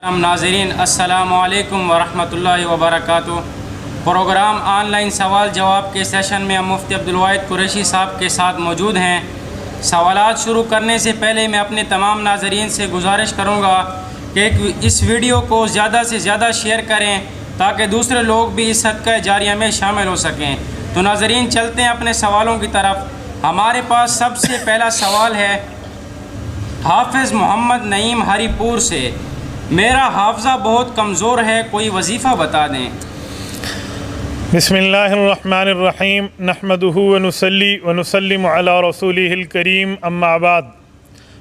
नाज़रीन अस्सलामु अलैकुम वरहमतुल्लाहि वबरकातुहू। प्रोग्राम ऑनलाइन सवाल जवाब के सेशन में हम मुफ्ती अब्दुल वाहिद कुरैशी साहब के साथ मौजूद हैं। सवालात शुरू करने से पहले मैं अपने तमाम नाज़रीन से गुजारिश करूँगा कि इस वीडियो को ज़्यादा से ज़्यादा शेयर करें ताकि दूसरे लोग भी इस सदका जारिया में शामिल हो सकें। तो नाज़रीन चलते हैं अपने सवालों की तरफ। हमारे पास सबसे पहला सवाल है हाफिज़ मोहम्मद नईम हरीपुर से। मेरा हाफ़ज़ा बहुत कमज़ोर है, कोई वजीफ़ा बता दें। बिस्मिल्लाहिर्रहमानिर्रहीम नहमदुहु व नुसल्ली व नुसल्लिमु अला रसूलिहिल करीम अम्मा बाद।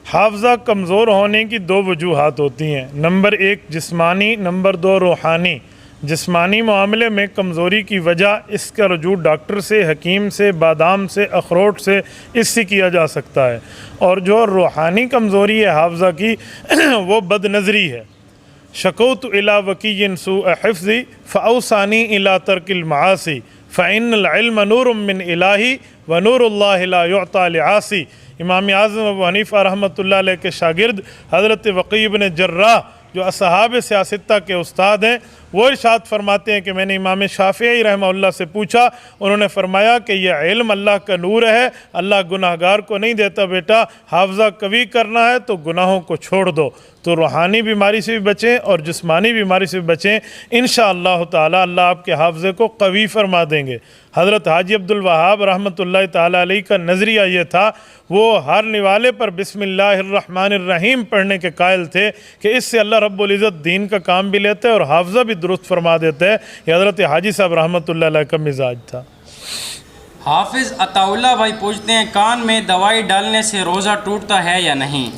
हाफ़ज़ा कमज़ोर होने की दो वजूहात होती हैं। नंबर एक जिस्मानी, नंबर दो रूहानी। जिस्मानी मामले में कमज़ोरी की वजह इसका रजू डॉक्टर से, हकीम से, बादाम से, अखरोट से इससे किया जा सकता है। और जो रूहानी कमज़ोरी है हाफ़ज़ा की वो बदनज़री है। शकौत इला वकीयन सूअ हिफ्ज़ी फ़अौसानी इला तर्किल मआसी फ़इन्नल इल्म नूरुम मिन इलाही व नूरुल्लाहि ला युअता लिआसी। इमाम आज़म अबू हनीफ़ा रहमतुल्लाह अलैह के शागिर्द हज़रत वकी इब्न जर्राह जो असहाब सियासत्ता के उस्ताद हैं, वो इरशाद फरमाते हैं कि मैंने इमाम शाफ़िई रहमतुल्लाह से पूछा, उन्होंने फरमाया कि यह इल्म अल्लाह का नूर है, अल्लाह गुनाहगार को नहीं देता बेटा, हाफ़ज़ा कवी करना है तो गुनाहों को छोड़ दो। तो रूहानी बीमारी से भी बचें और जिस्मानी बीमारी से भी बचें, इंशाअल्लाह ताला अल्लाह आपके हाफ़ज़े को कवी फरमा देंगे। हज़रत हाजी अब्दुल वहाब रहमतुल्लाह ताला अलैह का नज़रिया ये था, वो हर निवाले पर बिस्मिल्लाहिर्रहमानिर्रहीम पढ़ने के कायल थे कि इससे अल्लाह रब्बुल इज़्ज़त दीन का काम भी लेते हैं और हाफ़ज़ा भी दुरुस्त फरमा देते हैं। ये हज़रत हाजी साहब रहमतुल्लाह अलैह का मिजाज था। हाफिज़ अताउल्लाह भाई पूछते हैं कान में दवाई डालने से रोज़ा टूटता है या नहीं।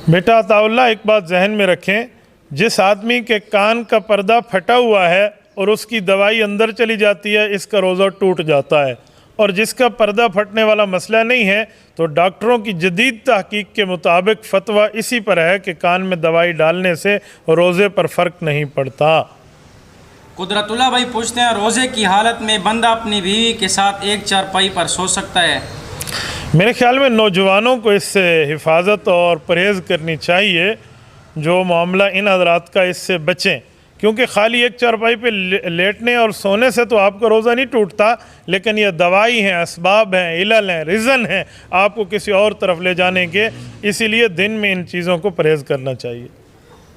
बेटा अताउल्लाह एक बात जहन में रखें, जिस आदमी के कान का पर्दा फटा हुआ है और उसकी दवाई अंदर चली जाती है इसका रोज़ा टूट जाता है। और जिसका पर्दा फटने वाला मसला नहीं है तो डॉक्टरों की जदीद तहकीक के मुताबिक फ़तवा इसी पर है कि कान में दवाई डालने से रोज़े पर फ़र्क नहीं पड़ता। कुदरतुल्लाह भाई पूछते हैं रोज़े की हालत में बंदा अपनी बीवी के साथ एक चारपाई पर सो सकता है। मेरे ख्याल में नौजवानों को इससे हिफाजत और परहेज़ करनी चाहिए, जो मामला इन हज़रात का इससे बचें, क्योंकि ख़ाली एक चारपाई पे लेटने और सोने से तो आपका रोज़ा नहीं टूटता, लेकिन यह दवाई हैं, असबाब हैं, इलल हैं, रिज़न हैं आपको किसी और तरफ ले जाने के, इसीलिए दिन में इन चीज़ों को परहेज़ करना चाहिए।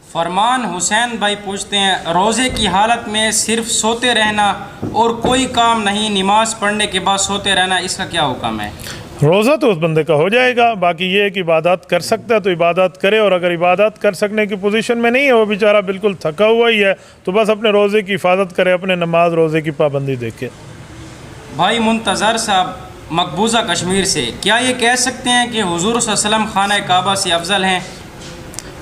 फरमान हुसैन भाई पूछते हैं रोज़े की हालत में सिर्फ सोते रहना और कोई काम नहीं, नमाज़ पढ़ने के बाद सोते रहना, इसका क्या हुक्म है। रोज़ा तो उस बंदे का हो जाएगा, बाकी ये है कि इबादत कर सकता है तो इबादत करे, और अगर इबादत कर सकने की पोजीशन में नहीं है, वो बेचारा बिल्कुल थका हुआ ही है, तो बस अपने रोज़े की हिफाजत करे, अपने नमाज रोज़े की पाबंदी देखे। भाई मुंतज़र साहब मकबूजा कश्मीर से, क्या ये कह सकते हैं कि हुज़ूर सल्लल्लाहु अलैहि वसल्लम खाना काबा से अफजल हैं।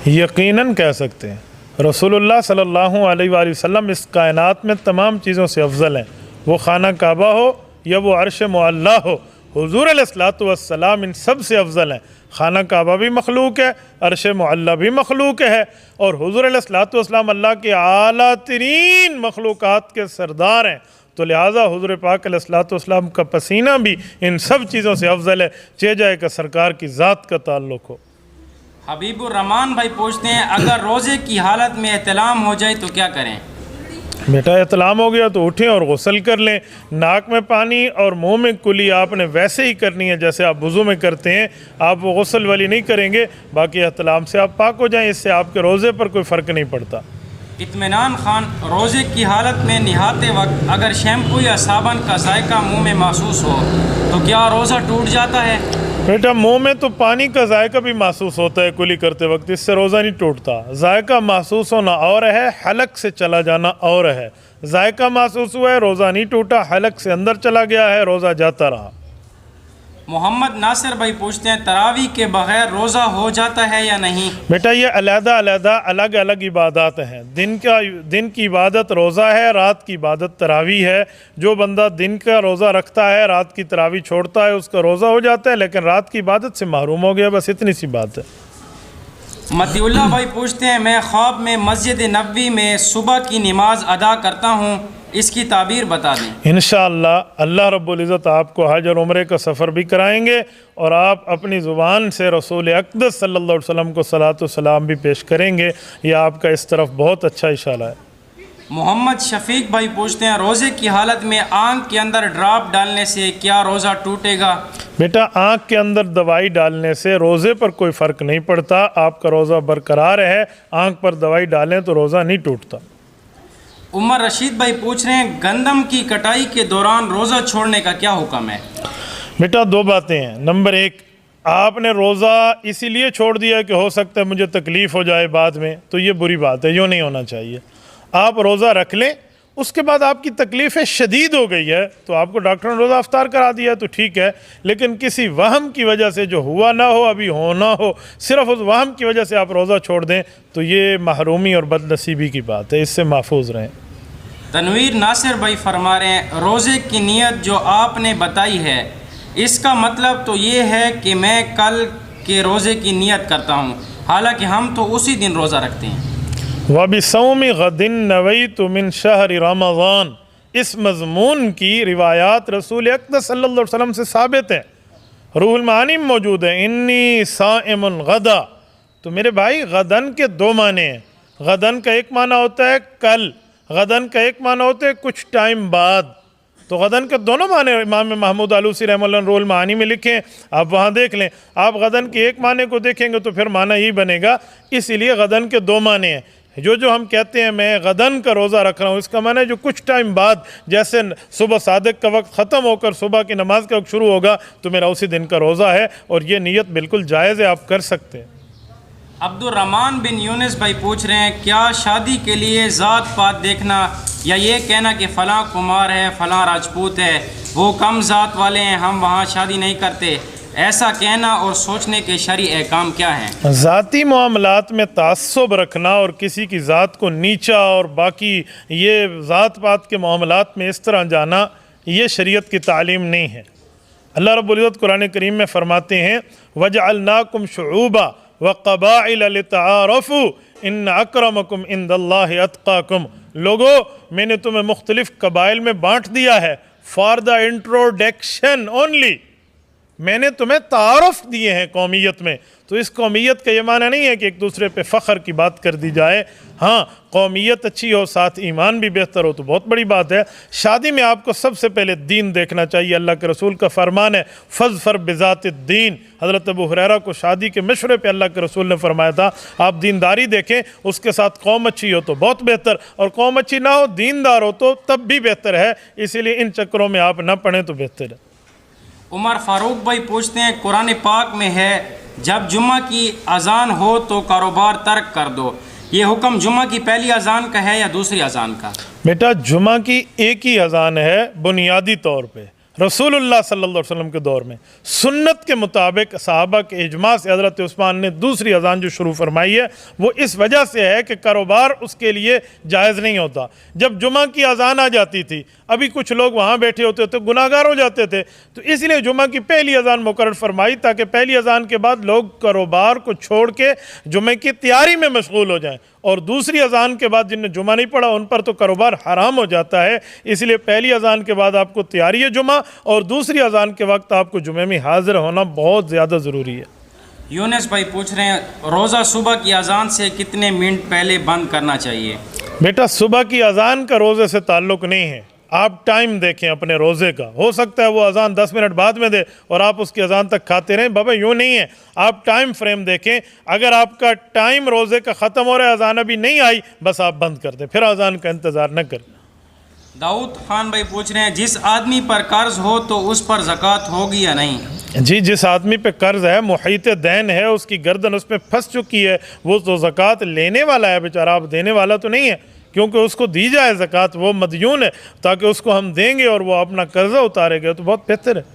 यकीनन कह सकते हैं। रसूलुल्लाह सल्लल्लाहु अलैहि वसल्लम इस कायनात में तमाम चीज़ों से अफजल हैं, वो खाना काबा हो या वो अर्श मुअल्ला हो, हुज़ूर अलैहिस्सलातु वस्सलाम इन सब से अफजल हैं। खाना काबा भी मखलूक है, अर्श मुअल्ला भी मखलूक है, और हुज़ूर अलैहिस्सलातु वस्सलाम अल्लाह के आला तरीन मखलूक़ात के सरदार हैं, तो लिहाजा हुज़ूर पाक अलैहिस्सलातु वस्सलाम का पसीना भी इन सब चीज़ों से अफजल है, चे जाए का सरकार की ज़ात का ताल्लुक़ हो। हबीबुर रहमान भाई पूछते हैं अगर रोज़े की हालत में एहतलाम हो जाए तो क्या करें। बेटा एहतलाम हो गया तो उठें और गुस्ल कर लें। नाक में पानी और मुंह में कुली आपने वैसे ही करनी है जैसे आप वुज़ू में करते हैं, आप वो गुस्ल वाली नहीं करेंगे, बाकी एहतलाम से आप पाक हो जाएं, इससे आपके रोज़े पर कोई फ़र्क नहीं पड़ता। इत्मीनान खान रोज़े की हालत में नहाते वक्त अगर शैम्पू या साबुन का जायका मुंह में महसूस हो तो क्या रोज़ा टूट जाता है। बेटा मुंह में तो पानी का जायका भी महसूस होता है कुली करते वक्त, इससे रोज़ा नहीं टूटता। जायका महसूस होना और है, हलक से चला जाना और है। जायका महसूस हुआ है, रोज़ा नहीं टूटा, हलक से अंदर चला गया है, रोज़ा जाता रहा। मोहम्मद नासिर भाई पूछते हैं तरावी के बगैर रोज़ा हो जाता है या नहीं। बेटा ये अलग अलग इबादत हैं। दिन की इबादत रोज़ा है, रात की इबादत तरावी है। जो बंदा दिन का रोज़ा रखता है, रात की तरावी छोड़ता है, उसका रोज़ा हो जाता है, लेकिन रात की इबादत से महरूम हो गया, बस इतनी सी बात है। मतीउल्लाह भाई पूछते हैं मैं ख्वाब में मस्जिद नबवी में सुबह की नमाज अदा करता हूँ, इसकी ताबीर बता दें। इंशाअल्लाह अल्लाह रब्बुल इज़्ज़त आपको हज और उम्रे का सफ़र भी कराएंगे और आप अपनी ज़ुबान से रसूल अक़दस सल्लल्लाहु अलैहि वसल्लम को सलातो सलाम भी पेश करेंगे। यह आपका इस तरफ बहुत अच्छा इशारा है। मोहम्मद शफीक भाई पूछते हैं, रोज़े की हालत में आँख के अंदर ड्रॉप डालने से क्या रोज़ा टूटेगा? बेटा, आँख के अंदर दवाई डालने से रोज़े पर कोई फ़र्क नहीं पड़ता, आपका रोज़ा बरकरार है। आँख पर दवाई डालें तो रोज़ा नहीं टूटता। उमर रशीद भाई पूछ रहे हैं, गंदम की कटाई के दौरान रोज़ा छोड़ने का क्या हुक्म है? बेटा, दो बातें हैं। नंबर एक, आपने रोज़ा इसीलिए छोड़ दिया कि हो सकता है मुझे तकलीफ़ हो जाए बाद में, तो ये बुरी बात है, यूँ नहीं होना चाहिए। आप रोज़ा रख लें, उसके बाद आपकी तकलीफ़ें शदीद हो गई है तो आपको डॉक्टर ने रोज़ा अफ्तार करा दिया तो ठीक है, लेकिन किसी वहम की वजह से जो हुआ ना हो, अभी होना हो, सिर्फ उस वहम की वजह से आप रोज़ा छोड़ दें तो ये महरूमी और बदनसीबी की बात है, इससे महफूज रहें। तनवीर नासिर भाई फरमा रहे हैं, रोज़े की नीयत जो आपने बताई है इसका मतलब तो ये है कि मैं कल के रोज़े की नीयत करता हूँ, हालांकि हम तो उसी दिन रोज़ा रखते हैं। वबिसौमी गदिन नवैतु मिन शहर रमज़ान, इस मज़मून की रिवायात रसूल अक़दस सल्लल्लाहु अलैहि वसल्लम से साबित है। रूहुल मानी में मौजूद है, इन्नी साइमुन गदा। तो मेरे भाई, गदन के दो माने हैं। गदन का एक माना होता है कल, गदन का एक माना होता है कुछ टाइम बाद। तो गदन के दोनों माने इमाम महमूद आलूसी रहमतुल्लाह रूहुल मानी में लिखे, आप वहाँ देख लें। आप गदन के एक माने को देखेंगे तो फिर माना यही बनेगा, इसीलिए गदन के दो माने हैं। जो हम कहते हैं मैं गदन का रोज़ा रख रहा हूँ, इसका माना है जो कुछ टाइम बाद, जैसे सुबह सादिक का वक्त ख़त्म होकर सुबह की नमाज का वक्त शुरू होगा तो मेरा उसी दिन का रोज़ा है, और ये नीयत बिल्कुल जायज़ है, आप कर सकते हैं। अब्दुर्रहमान बिन यूनिस भाई पूछ रहे हैं, क्या शादी के लिए ज़ात पात देखना या ये कहना कि फ़लाँ कुमार है, फ़लाँ राजपूत है, वो कम ज़ात वाले हैं, हम वहाँ शादी नहीं करते, ऐसा कहना और सोचने के शरई अहकाम क्या हैं? ज़ाती मामलात में तास्सुब रखना और किसी की ज़ात को नीचा और बाकी ये ज़ात पात के मामलात में इस तरह जाना, ये शरीयत की तालीम नहीं है। अल्लाह रब्बुल इज़्ज़त कुरान करीम में फ़रमाते हैं, वजअलनाकुम शुऊबा व क़बाइल लितआरफ़ू इन्न अक्रमकुम इंदल्लाहि अत्क़ाकुम। लोगो, मैंने तुम्हें मुख्तलिफ़ कबाइल में बाँट दिया है, फॉर द इंट्रोडक्शन ओनली। मैंने तुम्हें तारुफ दिए हैं कौमियत में। तो इस कौमियत का ये माना नहीं है कि एक दूसरे पे फ़ख्र की बात कर दी जाए। हाँ, कौमियत अच्छी हो, साथ ईमान भी बेहतर हो तो बहुत बड़ी बात है। शादी में आपको सबसे पहले दीन देखना चाहिए। अल्लाह के रसूल का फरमान है, फ़ज़फ़र बिज़ातिद दीन। हज़रत अबू हुरैरा को शादी के मशवरे पे अल्लाह के रसूल ने फरमाया था, आप दीनदारी देखें, उसके साथ कौम अच्छी हो तो बहुत बेहतर, और कौम अच्छी ना हो, दीनदार हो तो तब भी बेहतर है। इसीलिए इन चक्करों में आप ना पढ़ें तो बेहतर है। उमर फारूक भाई पूछते हैं, कुरान पाक में है जब जुम्मा की अजान हो तो कारोबार तर्क कर दो, ये हुक्म जुम्मा की पहली अजान का है या दूसरी अजान का? बेटा, जुम्मा की एक ही अजान है बुनियादी तौर पे। रसूलुल्लाह सल्लल्लाहु अलैहि वसल्लम के दौर में सुन्नत के मुताबिक सहाबा के इजमा से हज़रत उस्मान ने दूसरी अजान जो शुरू फरमाई है वो इस वजह से है कि कारोबार उसके लिए जायज़ नहीं होता। जब जुमा की अजान आ जाती थी, अभी कुछ लोग वहाँ बैठे होते थे, गुनाहगार हो जाते थे, तो इसलिए जुमा की पहली अजान मुकर्रर फरमाई ताकि पहली अजान के बाद लोग कारोबार को छोड़ के जुमे की तैयारी में मशगूल हो जाएं, और दूसरी अजान के बाद जिनने जुमा नहीं पढ़ा उन पर तो कारोबार हराम हो जाता है। इसलिए पहली अजान के बाद आपको तैयारी है जुमा, और दूसरी अजान के वक्त आपको जुमे में हाजिर होना बहुत ज़्यादा ज़रूरी है। यूनुस भाई पूछ रहे हैं, रोज़ा सुबह की अजान से कितने मिनट पहले बंद करना चाहिए? बेटा, सुबह की अजान का रोज़े से ताल्लुक़ नहीं है। आप टाइम देखें अपने रोज़े का, हो सकता है वो अजान 10 मिनट बाद में दे और आप उसकी अजान तक खाते रहें। बाबा, यूँ नहीं है, आप टाइम फ्रेम देखें। अगर आपका टाइम रोज़े का ख़त्म हो रहा है, अजान अभी नहीं आई, बस आप बंद कर दें, फिर अजान का इंतज़ार न करें। दाऊद खान भाई पूछ रहे हैं, जिस आदमी पर कर्ज हो तो उस पर ज़कात होगी या नहीं? जी, जिस आदमी पे कर्ज है, मुहीत दैन है, उसकी गर्दन उसमें फंस चुकी है, वो तो ज़कात लेने वाला है बेचारा, आप देने वाला तो नहीं है, क्योंकि उसको दी जाए ज़कात, वो मदयून है, ताकि उसको हम देंगे और वो अपना कर्जा उतारेगा तो बहुत बेहतर है।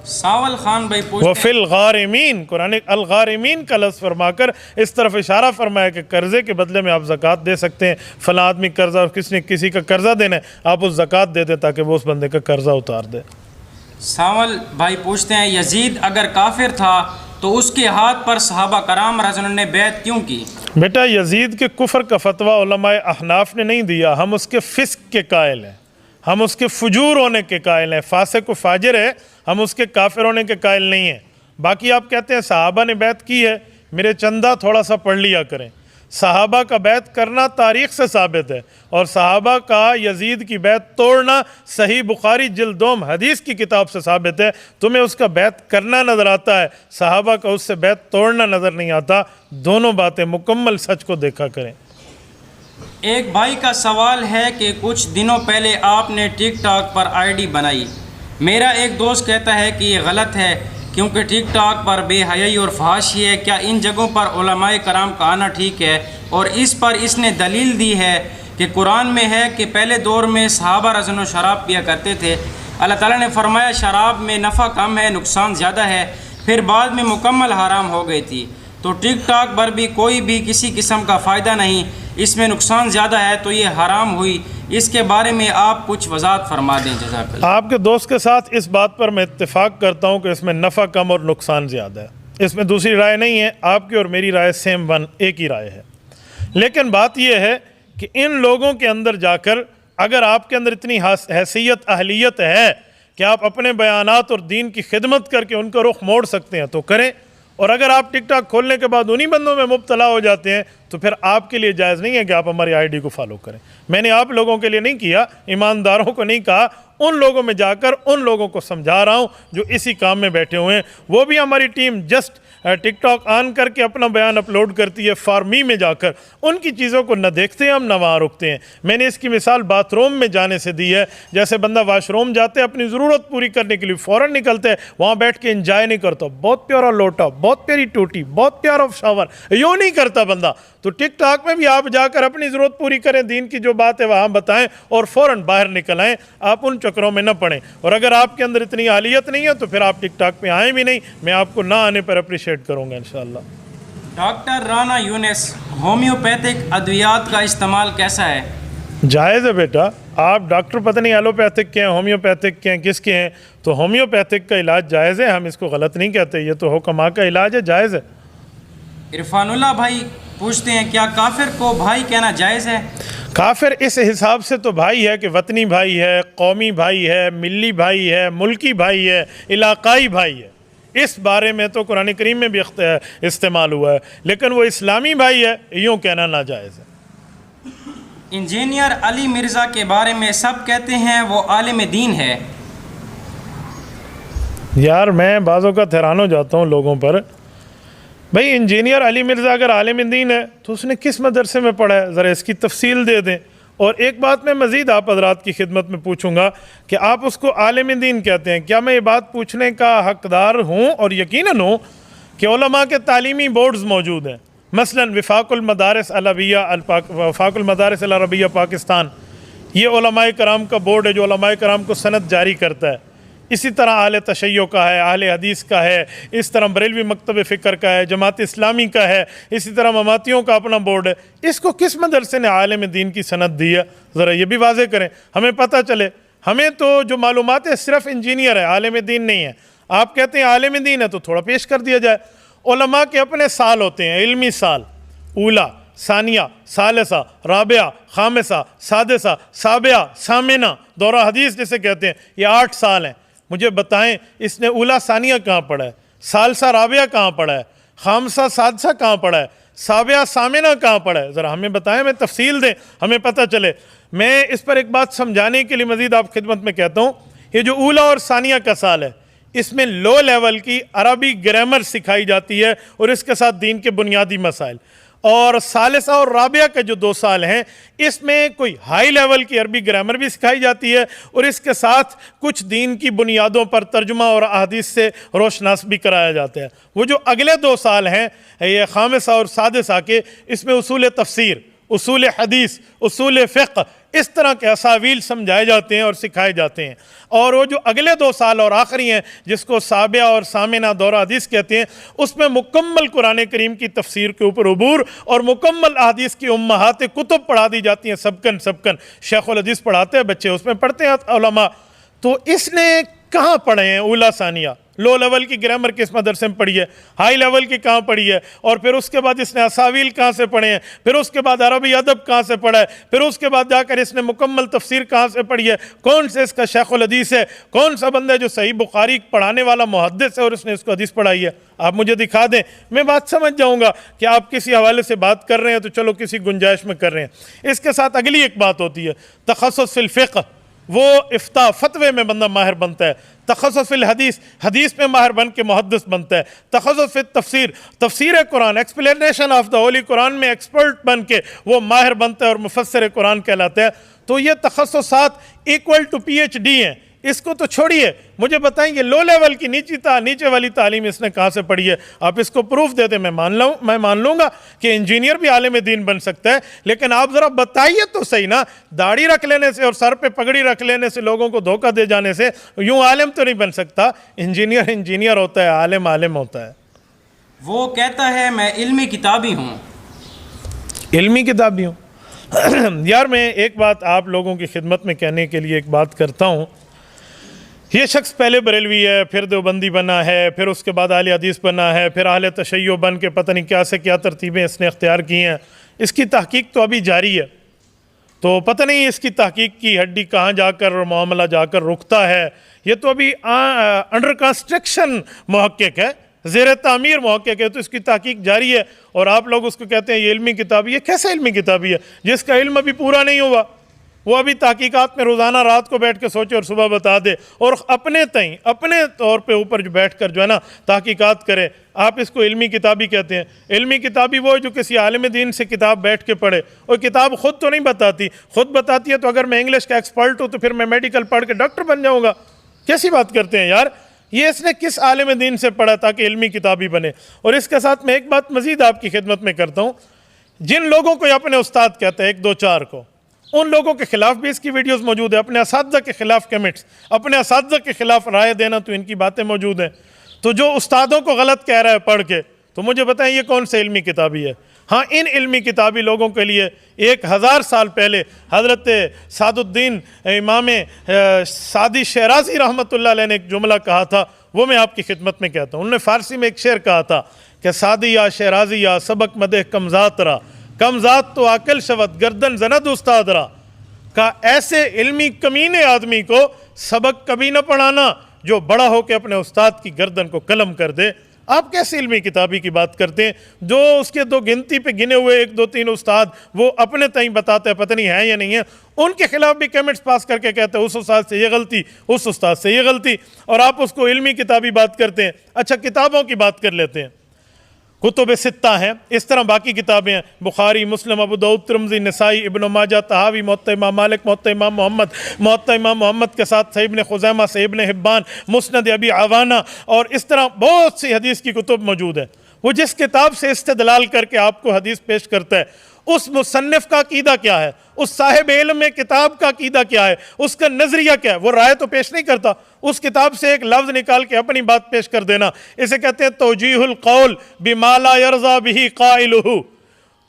सावल खान भाई पूछते हैं, वफ़िल गारिमीन, कुरान अल गारिमीन का लफ्ज़ फरमाकर इस तरफ इशारा फरमाया कि कर्ज़े के बदले में आप ज़कात दे सकते हैं। फ़लाँ आदमी कर्जा और किसने किसी का कर्जा देना है, आप उस ज़कात दे दें ताकि वो उस बंदे का कर्जा उतार दे। सावल भाई पूछते हैं, यजीद अगर काफिर था तो उसके हाथ पर सहाबा कराम रज़ियल्लाहु अन्हुम ने बैत क्यों की? बेटा, यजीद के कुफ्र का फतवा उलमाए अहनाफ ने नहीं दिया, हम उसके फ़िस्क के कायल हैं। हम उसके फजूर होने के कायल हैं। फासिक व फाजिर है, हम उसके काफिर होने के कायल नहीं हैं। बाकी आप कहते हैं सहाबा ने बैत की है, मेरे चंदा थोड़ा सा पढ़ लिया करें। सहाबा का बैत करना तारीख़ से साबित है, और सहाबा का यजीद की बैत तोड़ना सही बुखारी जिल्दोम हदीस की किताब से साबित है। तुम्हें उसका बैत करना नज़र आता है, सहाबा का उससे बैत तोड़ना नज़र नहीं आता। दोनों बातें मुकम्मल सच को देखा करें। एक भाई का सवाल है कि कुछ दिनों पहले आपने टिकटॉक पर आईडी बनाई। मेरा एक दोस्त कहता है कि ये गलत है क्योंकि टिकटॉक पर बेहयाई और फहाशी है। क्या इन जगहों पर उलमाए कराम का आना ठीक है? और इस पर इसने दलील दी है कि कुरान में है कि पहले दौर में सहाबा रज़न शराब पिया करते थे, अल्लाह ताला ने फरमाया शराब में नफ़ा कम है, नुकसान ज़्यादा है, फिर बाद में मुकम्मल हराम हो गई थी। तो टिकटॉक पर भी कोई भी किसी किस्म का फ़ायदा नहीं, इसमें नुकसान ज़्यादा है, तो ये हराम हुई। इसके बारे में आप कुछ वजाहत फरमा दें जज़ाकल्लाह। आपके दोस्त के साथ इस बात पर मैं इत्तेफाक करता हूँ कि इसमें नफ़ा कम और नुकसान ज़्यादा है। इसमें दूसरी राय नहीं है, आपकी और मेरी राय सेम वन, एक ही राय है। लेकिन बात यह है कि इन लोगों के अंदर जाकर अगर आपके अंदर इतनी हैसियत अहलियत है कि आप अपने बयानात और दीन की खिदमत करके उनका रुख मोड़ सकते हैं तो करें, और अगर आप टिकटॉक खोलने के बाद उन्हीं बंदों में मुब्तला हो जाते हैं तो फिर आपके लिए जायज़ नहीं है कि आप हमारी आईडी को फॉलो करें। मैंने आप लोगों के लिए नहीं किया, ईमानदारों को नहीं कहा, उन लोगों में जाकर उन लोगों को समझा रहा हूँ जो इसी काम में बैठे हुए हैं। वो भी हमारी टीम जस्ट टिकटॉक ऑन करके अपना बयान अपलोड करती है, फार्मी में जाकर उनकी चीज़ों को न देखते हैं हम न वहाँ रुकते हैं। मैंने इसकी मिसाल बाथरूम में जाने से दी है। जैसे बंदा वाशरूम जाते हैं अपनी ज़रूरत पूरी करने के लिए फ़ौरन निकलते हैं, वहाँ बैठ के इंजॉय नहीं करता, बहुत प्यारा लोटा, बहुत प्यारी टूटी, बहुत प्यारा शावर, यूँ नहीं करता बंदा। तो टिकटॉक में भी आप जाकर अपनी ज़रूरत पूरी करें, दीन की जो बात है वहाँ बताएं और फ़ौरन बाहर निकल आएँ, आप उन चक्करों में न पड़ें। और अगर आपके अंदर इतनी आलियत नहीं है तो फिर आप टिकटॉक पे आएँ भी नहीं, मैं आपको ना आने पर अप्रिशिएट करूँगा इंशाअल्लाह। डॉक्टर राना यूनिस, होम्योपैथिक अद्वियात का इस्तेमाल कैसा है? जायज़ है बेटा। आप डॉक्टर पता नहीं एलोपैथिक के हैं, होम्योपैथिक के हैं, किसके हैं, तो होम्योपैथिक का इलाज जायज़ है, हम इसको गलत नहीं कहते, ये तो हुक्मा का इलाज है, जायज़ है। इरफानुल्लाह भाई पूछते हैं क्या काफिर को भाई कहना जायज़ है? काफिर इस हिसाब से तो भाई है कि वतनी भाई है, कौमी भाई है, मिली भाई है, मुल्की भाई है, इलाकाई भाई है। इस बारे में तो कुरान करीम में भी इस्तेमाल हुआ है, लेकिन वो इस्लामी भाई है, यूँ कहना नाजायज़ है। इंजीनियर अली मिर्ज़ा के बारे में सब कहते हैं वो आलिम दीन है। यार मैं बाज़ों का हैरान हो जाता हूँ लोगों पर। भाई इंजीनियर अली मिर्ज़ा अगर आलिम दीन है तो उसने किस मदरसे में पढ़ा है, ज़रा इसकी तफसील दे दें। और एक बात मैं मज़ीद आप हज़रात की खिदमत में पूछूंगा कि आप उसको आलिम दीन कहते हैं, क्या मैं ये बात पूछने का हकदार हूँ और यकीनन हूँ कि उलमा के तालीमी बोर्ड्स मौजूद हैं, मसलन वफ़ाक़ुल मदारिस अल अरबिया पाकिस्तान, ये उलमाए कराम का बोर्ड है जो उलमाए कराम को सनद जारी करता है। इसी तरह आले तशय्यो का है, आले हदीस का है, इस तरह बरेलवी मकतब फ़िक्र का है, जमात इस्लामी का है, इसी तरह ममातियों का अपना बोर्ड है। इसको किस मदरसे ने आलिम दीन की सनद दी है, ज़रा ये भी वाज़े करें, हमें पता चले। हमें तो जो मालूमात है सिर्फ इंजीनियर है, आलिम दीन नहीं है। आप कहते हैं आलिम दीन है तो थोड़ा पेश कर दिया जाए। उलमा के अपने साल होते हैं, इल्मी साल, ऊला, सानिया, सालिसा, राबिया, खामिसा, सादिसा, साबिया, सामिना, दौरा हदीस जिसे कहते हैं, ये 8 साल हैं। मुझे बताएं इसने ऊला सानिया कहाँ पढ़ा है, सालसा राबिया कहाँ पढ़ा है, खामसा सादसा कहाँ पढ़ा है, साबिया सामिना कहाँ पढ़ा है, ज़रा हमें बताएं, हमें तफसील दें, हमें पता चले। मैं इस पर एक बात समझाने के लिए मज़ीद आप खिदमत में कहता हूँ, ये जो ऊला और सानिया का साल है इसमें लो लेवल की अरबी ग्रामर सिखाई जाती है और इसके साथ दीन के बुनियादी मसाइल। और सालिसा और राबिया के जो 2 साल हैं इसमें कोई हाई लेवल की अरबी ग्रामर भी सिखाई जाती है और इसके साथ कुछ दीन की बुनियादों पर तर्जुमा और अहादीस से रोशनास भी कराया जाता है। वो जो अगले 2 साल हैं ये खामिसा और सादिसा के, इसमें उसूल तफसीर, उसूल हदीस, उसूल फ़िक़्ह, इस तरह के असावील समझाए जाते हैं और सिखाए जाते हैं। और वो जो अगले 2 साल और आखिरी हैं जिसको साबिया और सामिना दौरा हदीस कहते हैं, उसमें मुकम्मल कुरान करीम की तफसीर के ऊपर उबूर और मुकम्मल हदीस की उम्महात कुतुब पढ़ा दी जाती हैं, सबकन शेखुल हदीस पढ़ाते हैं बच्चे, उसमें पढ़ते हैं उलमा। तो इसने कहाँ पढ़े हैं ऊला सानिया? लो लेवल की ग्रामर किस मदरसे में पढ़ी है, हाई लेवल की कहाँ पढ़ी है, और फिर उसके बाद इसने असावील कहाँ से पढ़े हैं, फिर उसके बाद अरबी अदब कहाँ से पढ़ा है, फिर उसके बाद जाकर इसने मुकम्मल तफसीर कहाँ से पढ़ी है, कौन से इसका शेखुल हदीस है, कौन सा बंदा है जो सही बुखारी पढ़ाने वाला मुहद्दिस है और उसने इसको हदीस पढ़ाई है। आप मुझे दिखा दें, मैं बात समझ जाऊँगा कि आप किसी हवाले से बात कर रहे हैं तो चलो किसी गुंजाइश में कर रहे हैं। इसके साथ अगली एक बात होती है तखस्सुस फिल फ़िक़्ह, वो इफ्ता फतवे में बंदा माहिर बनता है। तखस्सुस फिल हदीस, हदीस में माहिर बन के मुहद्दिस बनता है। तखस्सुस फिल तफसीर, तफसीर Quran, explanation of the Holi Quran में एक्सपर्ट बन के वो माहिर बनता है और मुफस्सिर कुरान कहलाता है। तो ये तखस्सुसात इक्वल टू PhD हैं। इसको तो छोड़िए, मुझे बताएंगे लो लेवल की नीचे वाली तालीम इसने कहाँ से पढ़ी है। आप इसको प्रूफ दे दें, मैं मान लूँगा कि इंजीनियर भी आलिम दीन बन सकता है, लेकिन आप ज़रा बताइए तो सही ना। दाढ़ी रख लेने से और सर पे पगड़ी रख लेने से, लोगों को धोखा दे जाने से यूँ आलिम तो नहीं बन सकता। इंजीनियर होता है, आलिम होता है। वो कहता है मैं इल्मी किताबी हूँ। इल्मी किताबी हूँ यार, मैं एक बात आप लोगों की खिदमत में कहने के लिए एक बात करता हूँ। ये शख्स पहले बरेलवी है, फिर देवबंदी बना है, फिर उसके बाद आले हदीस बना है, फिर आले तशय्यो बन के पता नहीं क्या से क्या तरतीबें इसने इख्तियार की हैं। इसकी तहकीक तो अभी जारी है, तो पता नहीं इसकी तहकीक की हड्डी कहाँ जाकर और मामला जाकर रुकता है। ये तो अभी अंडर कंस्ट्रक्शन मुहक्किक है, ज़ेर तामीर मुहक्किक है, तो इसकी तहकीक जारी है। और आप लोग उसको कहते हैं ये इल्मी किताबी है। कैसे इल्मी किताबी है जिसका इल्म अभी पूरा नहीं हुआ? वो अभी तहकीकात में रोज़ाना रात को बैठ के सोचे और सुबह बता दे, और अपने तौर पे ऊपर जो बैठ कर जो है ना तहकीकात करे। आप इसको इल्मी किताबी कहते हैं। इल्मी किताबी वो है जो किसी आलिम दीन से किताब बैठ के पढ़े, और किताब ख़ुद तो नहीं बताती। ख़ुद बताती है तो अगर मैं इंग्लिश का एक्सपर्ट हूँ तो फिर मैं मेडिकल पढ़ के डॉक्टर बन जाऊँगा। कैसी बात करते हैं यार, ये इसने किस आलिम दीन से पढ़ा ताकि इल्मी किताबी बने। और इसके साथ मैं एक बात मज़ीद आपकी खिदमत में करता हूँ, जिन लोगों को अपने उस्ताद कहते हैं, 1-2-4 को, उन लोगों के खिलाफ भी इसकी वीडियोस मौजूद है। अपने असातिज़ा के खिलाफ कमेंट्स, अपने असातिज़ा के खिलाफ राय देना, तो इनकी बातें मौजूद हैं। तो जो उस्तादों को गलत कह रहा है पढ़ के, तो मुझे बताएं ये कौन से इल्मी किताबी है? हाँ, इन इल्मी किताबी लोगों के लिए 1000 साल पहले हज़रत सादुद्दीन इमाम सादी शराजी रहमतुल्लाह अलैह ने एक जुमला कहा था, वो मैं आपकी खिदमत में कहता हूँ। उन्होंने फ़ारसी में एक शेर कहा था कि सादी या शराजी या सबक मदे कमज़ातरा, कमज़ात तो आकल शवत गर्दन जनद उस्तादरा। का ऐसे इल्मी कमीने आदमी को सबक कभी न पढ़ाना जो बड़ा हो के अपने उस्ताद की गर्दन को कलम कर दे। आप कैसे इल्मी किताबी की बात करते हैं? जो उसके 2 गिनती पे गिने हुए 1-2-3 उस्ताद वो अपने तई बताते हैं, पता नहीं है या नहीं है, उनके खिलाफ भी कमेंट्स पास करके कहते हैं उस उस्ताद से ये गलती, उस उस्ताद से ये गलती, और आप उसको इल्मी किताबी बात करते हैं। अच्छा, किताबों की बात कर लेते हैं। कुतुब सित्ता हैं, इस तरह बाकी किताबें हैं, बुखारी, मुस्लिम, अबू दाऊद, तिरमिज़ी, नसाई, इब्न माजा, तहावी, मुवत्ता इमाम मालिक, मुवत्ता इमाम मोहम्मद, मुवत्ता इमाम मोहम्मद के साथ सही इब्न खुज़ैमा, सही इब्न हिब्बान, मुस्नद अबी आवाना, और इस तरह बहुत सी हदीस की कुतुब मौजूद है। वो जिस किताब से इस्तेदलाल करके आपको हदीस पेश करता है, उस मुसन्निफ का अकीदा क्या है, उस साहिब इल्म में किताब का अकीदा क्या है, उसका नजरिया क्या है। वो राय तो पेश नहीं करता, उस किताब से एक लफ्ज़ निकाल के अपनी बात पेश कर देना, इसे कहते हैं तौजीहुल कौल बिमा ला यरज़ा बिही काइलुहु।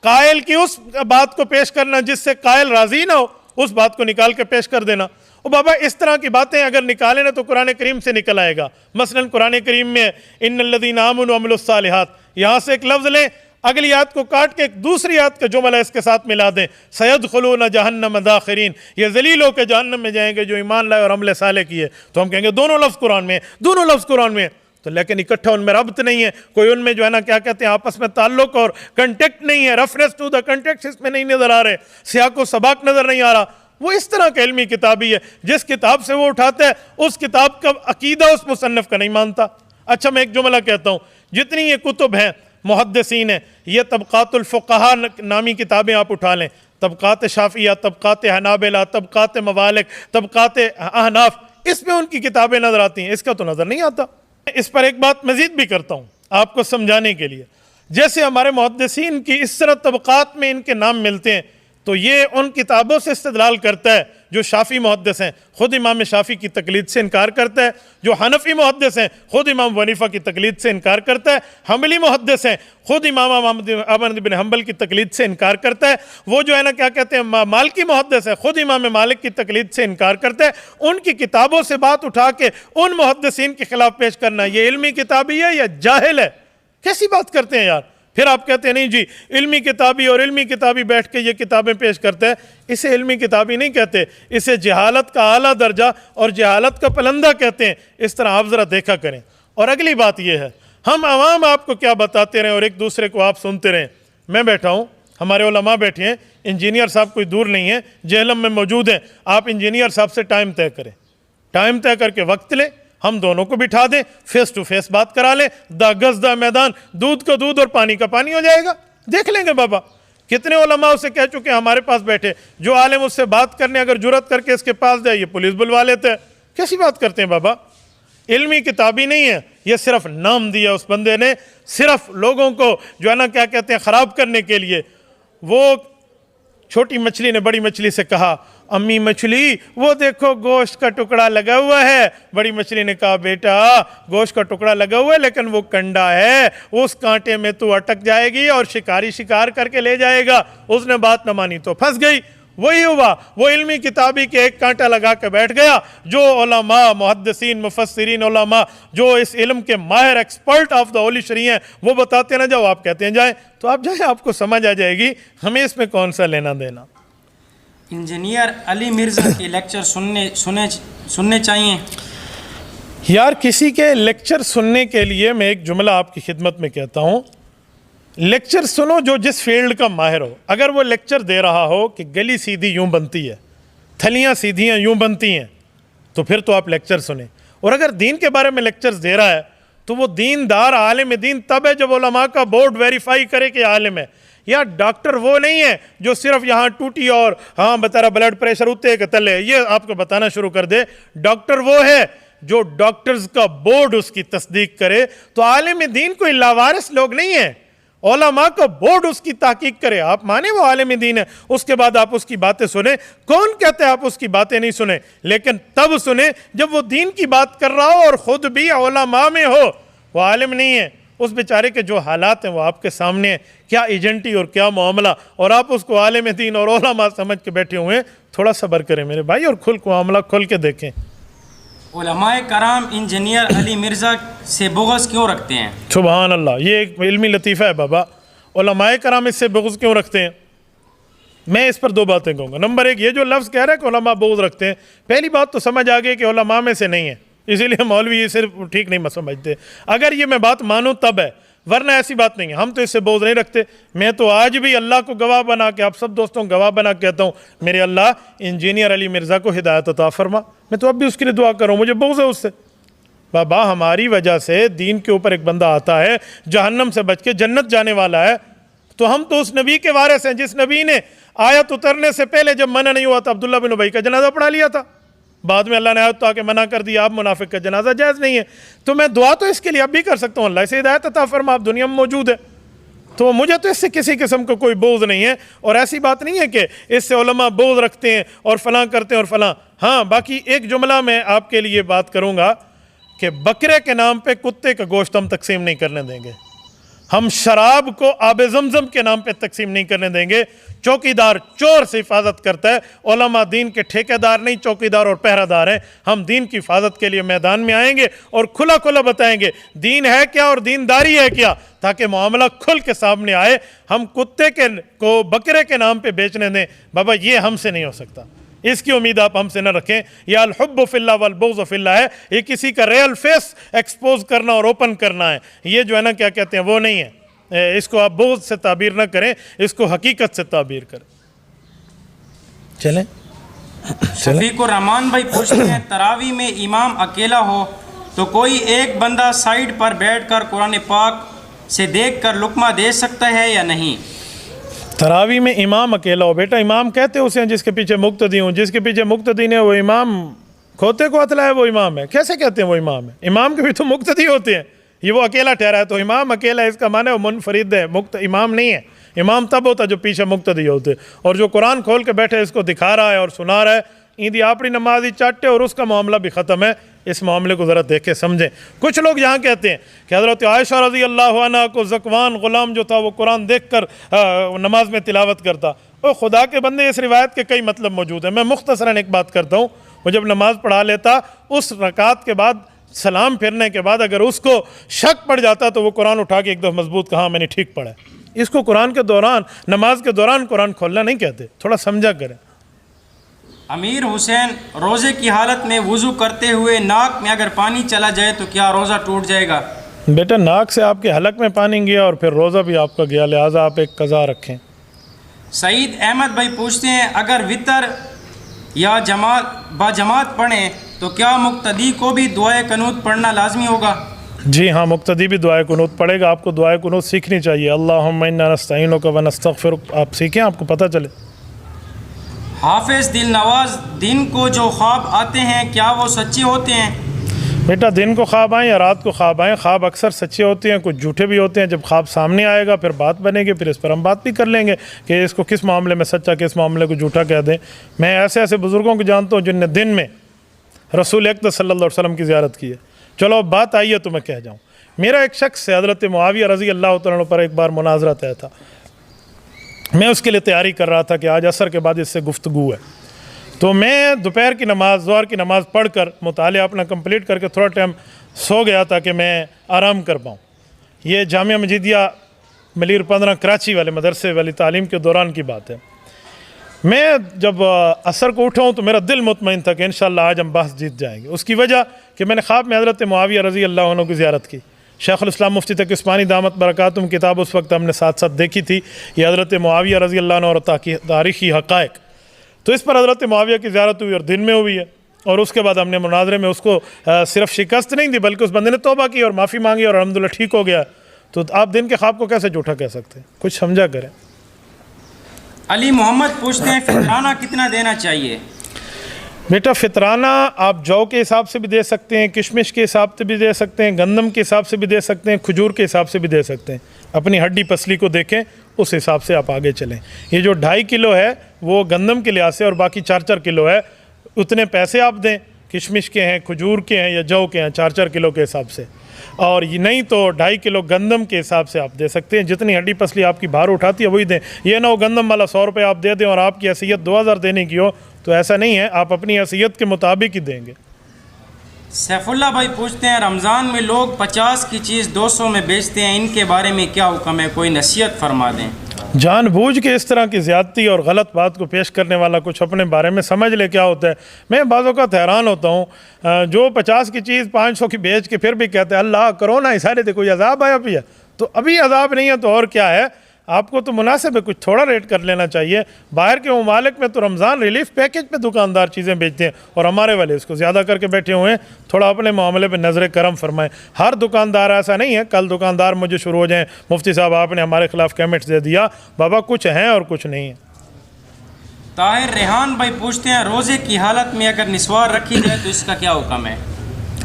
कायल की उस बात को पेश करना जिससे कायल राज़ी ना हो, उस बात को निकाल के पेश कर देना। और बाबा इस तरह की बातें अगर निकालें ना तो कुरान करीम से निकल आएगा। मसलन कुरान करीम में इन्नल्लज़ीना आमनु व अमिलुस सालिहात, यहाँ से एक लफ्ज़ लें, अगली आयत को काट के एक दूसरी आयत का जुमला इसके साथ मिला दें, सयदखुलून जहन्नम दाखिरीन, ये ज़लील होकर जहन्नम में जाएंगे जो ईमान लाए और अमल साले किए। तो हम कहेंगे दोनों लफ्ज़ कुरान में, दोनों लफ्ज़ कुरान में। तो लेकिन इकट्ठा उनमें रब्त नहीं है, कोई उनमें जो है ना क्या कहते हैं आपस में ताल्लुक और कंटेक्ट नहीं है, रेफरेंस टू द कंटेक्ट इसमें नहीं नज़र आ रहे, सियाक व सबाक नज़र नहीं आ रहा। वो इस तरह का इल्मी किताबी है, जिस किताब से वो उठाता है उस किताब का अकीदा उस मुसन्निफ का नहीं मानता। अच्छा, मैं एक जुमला कहता हूँ, जितनी ये कुतुब हैं, मुहद्दिसीन है, ये तबक़ातुल फ़ुक़हा नामी किताबें आप उठा लें, तबक़ात शाफ़िया, तबक़ात हनाबिला, तबक़ात मवालिक, तबक़ात अहनाफ, इसमें उनकी किताबें नज़र आती हैं, इसका तो नज़र नहीं आता। इस पर एक बात मज़ीद भी करता हूँ आपको समझाने के लिए। जैसे हमारे मुहद्दिसीन की इस तरह तबक़ात में इनके नाम मिलते हैं, तो ये उन किताबों से इस्तेदलाल करता है जो शाफ़ी मुहद्दिस हैं ख़ुद इमाम शाफ़ी की तकलीद से इनकार करता है, जो हनफ़ी मुहद्दिस हैं ख़ुद इमाम वनीफ़ा की तकलीद से इनकार करता है, हम्बली मुहद्दिस हैं ख़ुद इमाम अहमद बिन हम्बल की तकलीद से इनकार करता है, वो जो है ना क्या कहते हैं मालिकी मुहद्दिस है ख़ुद इमाम मालिक की तकलीद से इनकार करता है। उनकी किताबों से बात उठा के उन मुहद्दिसीन के ख़िलाफ़ पेश करना, ये इल्मी किताबी है या जाहिल है? कैसी बात करते हैं यार। फिर आप कहते हैं नहीं जी इल्मी किताबी, और इल्मी किताबी बैठ के ये किताबें पेश करते हैं। इसे इल्मी किताबी नहीं कहते, इसे जहालत का आला दर्जा और जहालत का पलंदा कहते हैं। इस तरह आप ज़रा देखा करें। और अगली बात यह है, हम आवाम आपको क्या बताते रहें और एक दूसरे को आप सुनते रहें। मैं बैठा हूँ, हमारे उलमा बैठे हैं, इंजीनियर साहब कोई दूर नहीं है, जेहलम में मौजूद हैं। आप इंजीनियर साहब से टाइम तय करें, टाइम तय करके वक्त लें, हम दोनों को बिठा दें, फेस टू फेस बात करा लें, दा गज दा मैदान, दूध का दूध और पानी का पानी हो जाएगा। देख लेंगे बाबा। कितने उलमा उसे कह चुके हैं हमारे पास बैठे, जो आलिम उससे बात करने अगर जुरत करके इसके पास जाए ये पुलिस बुलवा लेते हैं। कैसी बात करते हैं बाबा। इल्मी किताबी नहीं है, ये सिर्फ नाम दिया उस बंदे ने, सिर्फ लोगों को जो है ना क्या कहते हैं ख़राब करने के लिए। वो छोटी मछली ने बड़ी मछली से कहा, अम्मी मछली वो देखो गोश्त का टुकड़ा लगा हुआ है। बड़ी मछली ने कहा, बेटा गोश्त का टुकड़ा लगा हुआ है लेकिन वो कंडा है, उस कांटे में तू अटक जाएगी और शिकारी शिकार करके ले जाएगा। उसने बात न मानी तो फंस गई। वही हुआ, वो इल्मी किताबी के एक कांटा लगा के बैठ गया। जो उलमा मुहद्दिसीन मुफस्सिरीन उलमा जो इस इल्म के माहिर एक्सपर्ट ऑफ द होली शरी हैं, वो बताते ना जाओ, आप कहते हैं जाए, तो आप जाए, आपको समझ आ जाएगी हमें इसमें कौन सा लेना देना। इंजीनियर अली मिर्ज़ा के लेक्चर सुनने चाहिए। यार किसी के लेक्चर सुनने के लिए मैं एक जुमला आपकी खिदमत में कहता हूँ, लेक्चर सुनो जो जिस फील्ड का माहिर हो। अगर वो लेक्चर दे रहा हो कि गली सीधी यूं बनती है, थलियां सीधियां यूं बनती हैं, तो फिर तो आप लेक्चर सुने। और अगर दीन के बारे में लेक्चर्स दे रहा है तो वो दीनदार आलिम दीन तब है जब उलमा का बोर्ड वेरीफाई करे कि आलिम है। या डॉक्टर वो नहीं है जो सिर्फ यहाँ टूटी और हाँ बता रहा ब्लड प्रेशर उतरे के तले ये आपको बताना शुरू कर दे। डॉक्टर वो है जो डॉक्टर्स का बोर्ड उसकी तस्दीक करे। तो आलिम दीन कोई लावारिस लोग नहीं है, उलमा का बोर्ड उसकी ताकीक करे। आप माने वो आलिम दीन है, उसके बाद आप उसकी बातें सुने। कौन कहते हैं आप उसकी बातें नहीं सुने, लेकिन तब सुने जब वो दीन की बात कर रहा हो और ख़ुद भी उलमा में हो। वो आलिम नहीं है, उस बेचारे के जो हालात हैं वो आपके सामने हैं, क्या एजेंटी और क्या मामला, और आप उसको आलिम दीन और उलमा समझ के बैठे हुए हैं। थोड़ा सब्र करें मेरे भाई और मामला खुल के देखें। उलमाए कराम इंजीनियर अली मिर्ज़ा से बुग़्ज़ क्यों रखते हैं? सुभान अल्लाह, ये एक इल्मी लतीफ़ा है बाबा। उलमाए कराम इससे बुग़्ज़ क्यों रखते हैं? मैं इस पर दो बातें कहूँगा। नंबर एक, ये जो लफ्ज़ कह रहा है कि उलमा बुग़्ज़ रखते हैं, पहली बात तो समझ आ गई कि उलमा में से नहीं है, इसीलिए मौलवी ये सिर्फ ठीक नहीं समझते। अगर ये मैं बात मानूँ तब है, वरना ऐसी बात नहीं है। हम तो इससे बोझ नहीं रखते। मैं तो आज भी अल्लाह को गवाह बना के, आप सब दोस्तों गवाह बना के कहता हूँ, मेरे अल्लाह इंजीनियर अली मिर्ज़ा को हिदायत अता फरमा। मैं तो अब भी उसके लिए दुआ कर रहा हूँ, मुझे बोझ है उससे। बाबा हमारी वजह से दीन के ऊपर एक बंदा आता है जहन्नम से बच के जन्नत जाने वाला है, तो हम तो उस नबी के वारिस हैं जिस नबी ने आयत उतरने से पहले जब मना नहीं हुआ था अब्दुल्ला बिन उबई का जनाजा पढ़ा लिया था। बाद में अल्लाह ने आयत तो आके मना कर दिया, अब मुनाफिक का जनाजा जायज़ नहीं है। तो मैं दुआ तो इसके लिए अब भी कर सकता हूँ, अल्लाह से हिदायत अता फरमा, आप दुनिया में मौजूद है। तो मुझे तो इससे किसी किस्म का कोई बोझ नहीं है। और ऐसी बात नहीं है कि इससे उलमा बोझ रखते हैं और फलां करते हैं और फलां। हाँ, बाकी एक जुमला मैं आपके लिए बात करूँगा कि बकरे के नाम पे कुत्ते का गोश्त हम तकसीम नहीं करने देंगे। हम शराब को आब ज़मज़म के नाम पे तकसीम नहीं करने देंगे। चौकीदार चोर से हिफाजत करता है, उलमा दीन के ठेकेदार नहीं, चौकीदार और पहरादार हैं। हम दीन की हिफाजत के लिए मैदान में आएंगे और खुला खुला बताएंगे दीन है क्या और दीनदारी है क्या, ताकि मामला खुल के सामने आए। हम कुत्ते को बकरे के नाम पे बेचने दें, बाबा ये हमसे नहीं हो सकता। इसकी उम्मीद आप हमसे न रखें। यह अल हुब्बु फिल्लाह वल बुग़्ज़ु फिल्लाह है, ये किसी का रियल फेस एक्सपोज करना और ओपन करना है। ये जो है ना क्या कहते हैं वो नहीं है। इसको आप बुग़्ज़ से ताबीर ना करें, इसको हकीकत से ताबीर करें। चलें। शफीकुर रहमान भाई पूछते हैं, तरावी में इमाम अकेला हो तो कोई एक बंदा साइड पर बैठकर कुरान पाक से देखकर लुकमा दे सकता है या नहीं? तरावी में इमाम अकेला हो, बेटा इमाम कहते हैं उसे जिसके पीछे मुक्तदी हूँ। जिसके पीछे मुक्तदी ने वो इमाम खोते को अतला है, वो इमाम है? कैसे कहते हैं वो इमाम है? इमाम के भी तो मुक्तदी होते हैं। ये वो अकेला ठहरा है तो इमाम अकेला, इसका माने वो मुनफरिद है, मुक्त इमाम नहीं है। इमाम तब होता जो पीछे मुक्तदी होते। और जो कुरान खोल के बैठे इसको दिखा रहा है और सुना रहा है, ईदी आपकी नमाज ही चाटे और उसका मामला भी ख़त्म है। इस मामले को ज़रा देखें समझें। कुछ लोग यहाँ कहते हैं कि हज़रत आयशा रज़ी अल्लाह अन्हा को ज़कवान ग़ुलाम जो था वो कुरान देख कर नमाज में तिलावत करता। और खुदा के बंदे, इस रिवायत के कई मतलब मौजूद हैं। मैं मुख्तसरन एक बात करता हूँ, वो जब नमाज़ पढ़ा लेता उस रकात के बाद सलाम फिरने के बाद अगर उसको शक पड़ जाता तो वो कुरान उठा के एकदम मजबूत कहा मैंने ठीक पढ़ा। इसको कुरान के दौरान, नमाज के दौरान कुरान खोलना नहीं कहते, थोड़ा समझा करें। अमीर हुसैन, रोज़े की हालत में वुज़ू करते हुए नाक में अगर पानी चला जाए तो क्या रोज़ा टूट जाएगा? बेटा, नाक से आपके हलक में पानी गया और फिर रोज़ा भी आपका गया, लिहाजा आप एक कज़ा रखें। सईद अहमद भाई पूछते हैं, अगर वितर या बाजमात पढ़ें तो क्या मुक्तदी को भी दुआए कनूत पढ़ना लाजमी होगा? जी हाँ, मुक्तदी भी दुआए कुनूत पढ़ेगा। आपको दुआए कुनूत सीखनी चाहिए। अल्लाहुम्मा इन्ना नस्तईनुका व नस्तगफिरुक आप सीखें, आपको पता चले। हाफिज़ दिल नवाज, दिन को जो ख्वाब आते हैं क्या वो सच्चे होते हैं? बेटा, दिन को ख्वाब आएँ या रात को ख्वाब आएँ, ख्वाब अक्सर सच्चे होते हैं, कुछ झूठे भी होते हैं। जब ख्वाब सामने आएगा फिर बात बनेगी, फिर इस पर हम बात भी कर लेंगे कि इसको किस मामले में सच्चा, किस मामले को झूठा कह दें। मैं ऐसे ऐसे बुज़ुर्गों को जानता हूँ जिनने दिन में रसूल अक़दस सल्लल्लाहु अलैहि वसल्लम की ज़ियारत की है। चलो अब बात आई है तो मैं कह जाऊँ। मेरा एक शख्स से हज़रत मुआविया रज़ी अल्लाह तआला अन्हु पर एक बार मुनाज़रा तय था। मैं उसके लिए तैयारी कर रहा था कि आज असर के बाद इससे गुफ्तगू है। तो मैं दोपहर की नमाज़, ज़ोहर की नमाज़ पढ़ कर मुतालिया अपना कंप्लीट करके थोड़ा टाइम सो गया ताकि मैं आराम कर पाऊँ। ये जामिया मजीदिया मलीर 15 कराची वाले मदरसे वाली तालीम के दौरान की बात है। मैं जब असर को उठा हूँ तो मेरा दिल मुतमईन था कि इंशाअल्लाह आज हम बहस जीत जाएंगे। उसकी वजह कि मैंने ख्वाब में हज़रत मुआविया रज़ी अल्लाह अन्हु की ज़ियारत की। शेखुल इस्लाम मुफ्ती तकी उस्मानी दामत बरकातुहुम किताब उस वक्त हमने साथ साथ देखी थी, ये हज़रत मुआविया रज़ी अल्लाह अन्हु और तारीख़ी हक़ाइक़। तो इस पर हज़रत मुआविया की ज़ियारत हुई और दिन में हुई है। और उसके बाद हमने मुनाज़रे में उसको सिर्फ शिकस्त नहीं दी बल्कि उस बंदे ने तौबा की और माफ़ी मांगी और अल्हम्दुलिल्लाह ठीक हो गया। तो आप दिन के ख्वाब को कैसे झूठा कह सकते हैं? कुछ समझा करें। अली मोहम्मद पूछते हैं, फितराना कितना देना चाहिए? बेटा, फितराना आप जौ के हिसाब से भी दे सकते हैं, किशमिश के हिसाब से भी दे सकते हैं, गंदम के हिसाब से भी दे सकते हैं, खजूर के हिसाब से भी दे सकते हैं। अपनी हड्डी पसली को देखें, उस हिसाब से आप आगे चलें। ये जो 2.5 किलो है वो गंदम के लिहाज से और बाकी 4-4 किलो है, उतने पैसे आप दें। किशमिश के हैं, खजूर के हैं या जौ के हैं, 4-4 किलो के हिसाब से। और ये नहीं तो 2.5 किलो गंदम के हिसाब से आप दे सकते हैं। जितनी हड्डी पसली आपकी भार उठाती है वही दें। ये ना हो गंदम वाला 100 रुपये आप दे दें और आपकी हैसियत 2000 देने की हो, तो ऐसा नहीं है। आप अपनी हैसियत के मुताबिक ही देंगे। सैफुल्ला भाई पूछते हैं, रमज़ान में लोग 50 की चीज़ 200 में बेचते हैं, इनके बारे में क्या हुक्म है? कोई नसीहत फरमा दें। जानबूझ के इस तरह की ज़्यादती और गलत बात को पेश करने वाला कुछ अपने बारे में समझ ले क्या होता है। मैं बाज़ों का हैरान होता हूँ, जो 50 की चीज़ 500 की बेच के फिर भी कहते हैं अल्लाह करो ना इशारे थे, कोई अजाब आया भी है? तो अभी अजाब नहीं है तो और क्या है? आपको तो मुनासिब है, कुछ थोड़ा रेट कर लेना चाहिए। बाहर के ममालिक में तो रमज़ान रिलीफ पैकेज पे दुकानदार चीज़ें बेचते हैं और हमारे वाले इसको ज़्यादा करके बैठे हुए हैं। थोड़ा अपने मामले पे नज़र करम फरमाएं। हर दुकानदार ऐसा नहीं है, कल दुकानदार मुझे शुरू हो जाएं मुफ्ती साहब आपने हमारे खिलाफ कमेंट्स दे दिया। बाबा कुछ हैं और कुछ नहीं है। ताहिर रेहान भाई पूछते हैं, रोज़े की हालत में अगर निस्वार रखी जाए तो इसका क्या हुक्म है?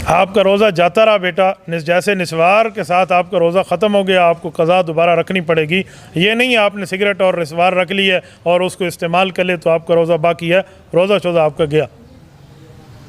आपका रोज़ा जाता रहा बेटा, जैसे निस्वार के साथ आपका रोज़ा ख़त्म हो गया, आपको क़ज़ा दोबारा रखनी पड़ेगी। ये नहीं आपने सिगरेट और निस्वार रख ली है और उसको इस्तेमाल कर ले तो आपका रोज़ा बाकी है, रोज़ा चौज़ा आपका गया।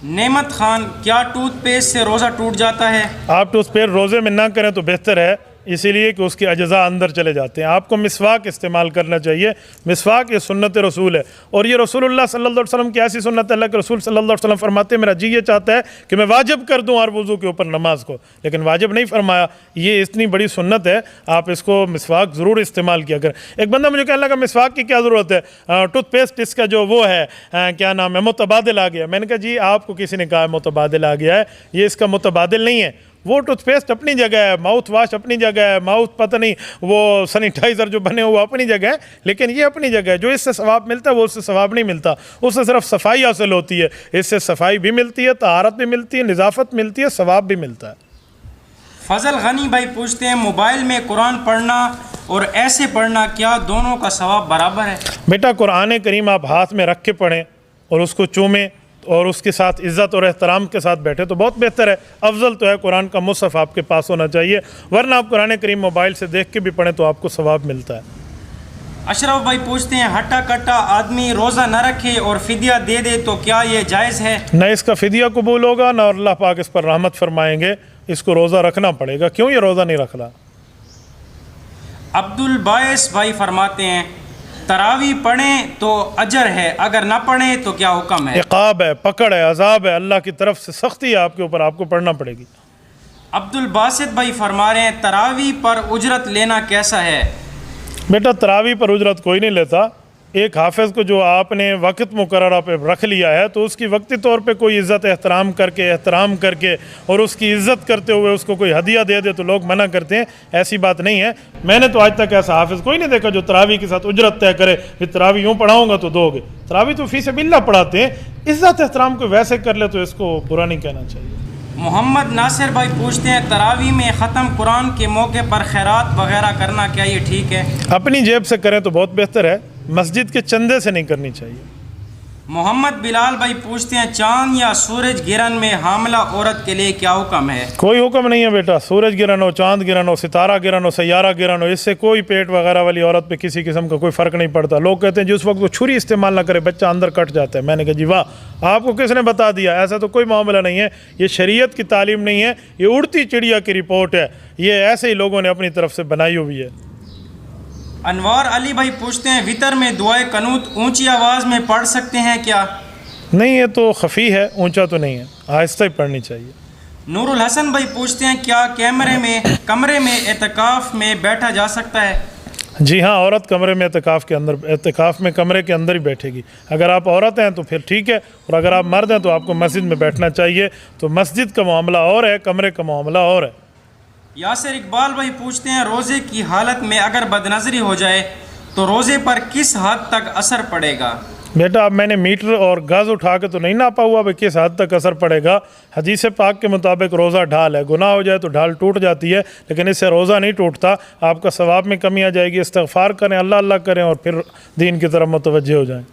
नेमत खान, क्या टूथपेस्ट से रोज़ा टूट जाता है? आप टूथपेस्ट रोज़े में ना करें तो बेहतर है, इसीलिए कि उसके अज्जा अंदर चले जाते हैं। आपको मिसवाक इस्तेमाल करना चाहिए। मिसवाक ये सुन्नत रसूल है और ये रसूलुल्लाह सल्लल्लाहु अलैहि वसल्लम की ऐसी सुन्नत है। अल्लाह के रसूल सल्लल्लाहु अलैहि वसल्लम फरमाते हैं मेरा जी ये चाहता है कि मैं वाजिब कर दूं हर वुज़ू के ऊपर नमाज को, लेकिन वाजिब नहीं फरमाया। ये इतनी बड़ी सुन्नत है, आप इसको मिसवाक ज़रूर इस्तेमाल किया करें। एक बंदा मुझे कहने लगा मिसवाक की क्या ज़रूरत है, टूथपेस्ट इसका जो वो है क्या नाम है मुतबादिल आ गया। मैंने कहा जी आपको किसी ने कहा मुतबादिल आ गया है, ये इसका मुतबादिल नहीं है। वो टूथपेस्ट अपनी जगह है, माउथ वाश अपनी जगह है, माउथ पता नहीं वो सैनिटाइज़र जो बने हुए अपनी जगह है, लेकिन ये अपनी जगह है। जो इससे सवाब मिलता है वो उससे सवाब नहीं मिलता, उससे सिर्फ सफाई हासिल होती है। इससे सफाई भी मिलती है, तहारत भी मिलती है, निज़ाफत मिलती है, सवाब भी मिलता है। फजल गनी भाई पूछते हैं, मोबाइल में कुरान पढ़ना और ऐसे पढ़ना क्या दोनों का सवाब बराबर है? बेटा कुरान करीम आप हाथ में रख के पढ़ें और उसको चूमें और उसके साथ इज़्ज़त और एहतराम के साथ बैठे तो बहुत बेहतर है। अफजल तो है कुरान का मुसहफ़ आपके पास होना चाहिए, वरना आप कुरान करीम मोबाइल से देख के भी पढ़ें तो आपको सवाब मिलता है। अशरफ भाई पूछते हैं हट्टा कट्टा आदमी रोज़ा न रखे और फिदिया दे दे तो क्या ये जायज़ है? न इसका फिदिया कबूल होगा ना अल्लाह पाक इस पर रहमत फरमाएंगे। इसको रोज़ा रखना पड़ेगा। क्यों ये रोज़ा नहीं रख रहा? अब्दुल बाइस भाई फरमाते हैं तरावी पढ़ें तो अजर है, अगर ना पढ़ें तो क्या हुक्म है? इक़ाब है, पकड़ है, अजाब है, अल्लाह की तरफ से सख्ती है आपके ऊपर, आपको पढ़ना पड़ेगी। अब्दुल बासित भाई फरमा रहे हैं तरावी पर उजरत लेना कैसा है? बेटा तरावी पर उजरत कोई नहीं लेता। एक हाफिज़ को जो आपने वक्त मुकर्रर पे रख लिया है तो उसकी वक्ती तौर पे कोई इज़्ज़त एहतराम करके और उसकी इज़्ज़त करते हुए उसको कोई हदिया दे दे तो लोग मना करते हैं। ऐसी बात नहीं है। मैंने तो आज तक ऐसा हाफिज़ कोई नहीं देखा जो तरावी के साथ उजरत तय करे कि तरावी यूँ पढ़ाऊँगा तो दोगे। तरावी तो फ़ी सबिल्लाह पढ़ाते हैं। इज़्ज़त एहतराम को वैसे कर ले तो इसको बुरा नहीं कहना चाहिए। मोहम्मद नासिर भाई पूछते हैं तरावी में ख़त्म कुरान के मौके पर खैरात वगैरह करना क्या ये ठीक है? अपनी जेब से करें तो बहुत बेहतर है, मस्जिद के चंदे से नहीं करनी चाहिए। मोहम्मद बिलाल भाई पूछते हैं चांद या सूरज गिरन में हामला औरत के लिए क्या हुक्म है? कोई हुक्म नहीं है बेटा। सूरज गिरन हो, चांद गिरन हो, सितारा गिरन हो, सैयारा गिरन हो, इससे कोई पेट वगैरह वाली औरत पे किसी किस्म का कोई फ़र्क नहीं पड़ता। लोग कहते हैं जिस वक्त वो छुरी इस्तेमाल ना करे बच्चा अंदर कट जाता है। मैंने कहा जी वाह, आपको किसने बता दिया? ऐसा तो कोई मामला नहीं है। ये शरीयत की तालीम नहीं है, ये उड़ती चिड़िया की रिपोर्ट है। ये ऐसे ही लोगों ने अपनी तरफ से बनाई हुई है। अनवार अली भाई पूछते हैं वितर में दुआए कनूत ऊंची आवाज़ में पढ़ सकते हैं क्या? नहीं, ये तो खफ़ी है, ऊंचा तो नहीं है, आहिस्ता ही पढ़नी चाहिए। नूरुल हसन भाई पूछते हैं क्या कमरे में एतकाफ़ में बैठा जा सकता है? जी हाँ, औरत कमरे में एतकाफ़ में कमरे के अंदर ही बैठेगी। अगर आप औरत हैं तो फिर ठीक है, और अगर आप मर्द हैं तो आपको मस्जिद में बैठना चाहिए। तो मस्जिद का मामला और है, कमरे का मामला और है। यासिर इकबाल भाई पूछते हैं रोज़े की हालत में अगर बदनज़री हो जाए तो रोज़े पर किस हद तक असर पड़ेगा? बेटा अब मैंने मीटर और गज़ उठा के तो नहीं नापा हुआ भाई किस हद तक असर पड़ेगा। हदीस पाक के मुताबिक रोज़ा ढाल है, गुनाह हो जाए तो ढाल टूट जाती है, लेकिन इससे रोज़ा नहीं टूटता। आपका सवाब में कमी आ जाएगी। इस्तिग़फ़ार करें, अल्लाह अल्लाह करें और फिर दीन की तरफ मुतवज्जे हो जाएं।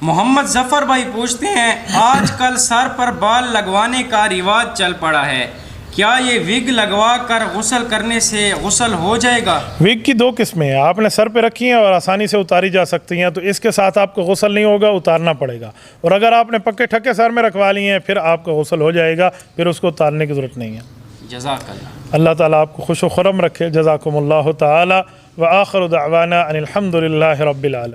मोहम्मद जफ़र भाई पूछते हैं आजकल सर पर बाल लगवाने का रिवाज चल पड़ा है, क्या ये विग लगवा कर गुस्ल करने से गुस्ल हो जाएगा? विग की दो किस्में हैं, आपने सर पे रखी हैं और आसानी से उतारी जा सकती हैं, तो इसके साथ आपको गुस्ल नहीं होगा, उतारना पड़ेगा। और अगर आपने पक्के ठक्के सर में रखवा लिए हैं फिर आपका गुस्ल हो जाएगा, फिर उसको उतारने की ज़रूरत नहीं है। जज़ाकल्लाह। अल्लाह ताला आपको खुश व खुरम रखे। जज़ाकुमुल्लाहु ताला व आखिरु दअवाना अनिल हम्दुलिल्लाहि रब्बिल आलमीन।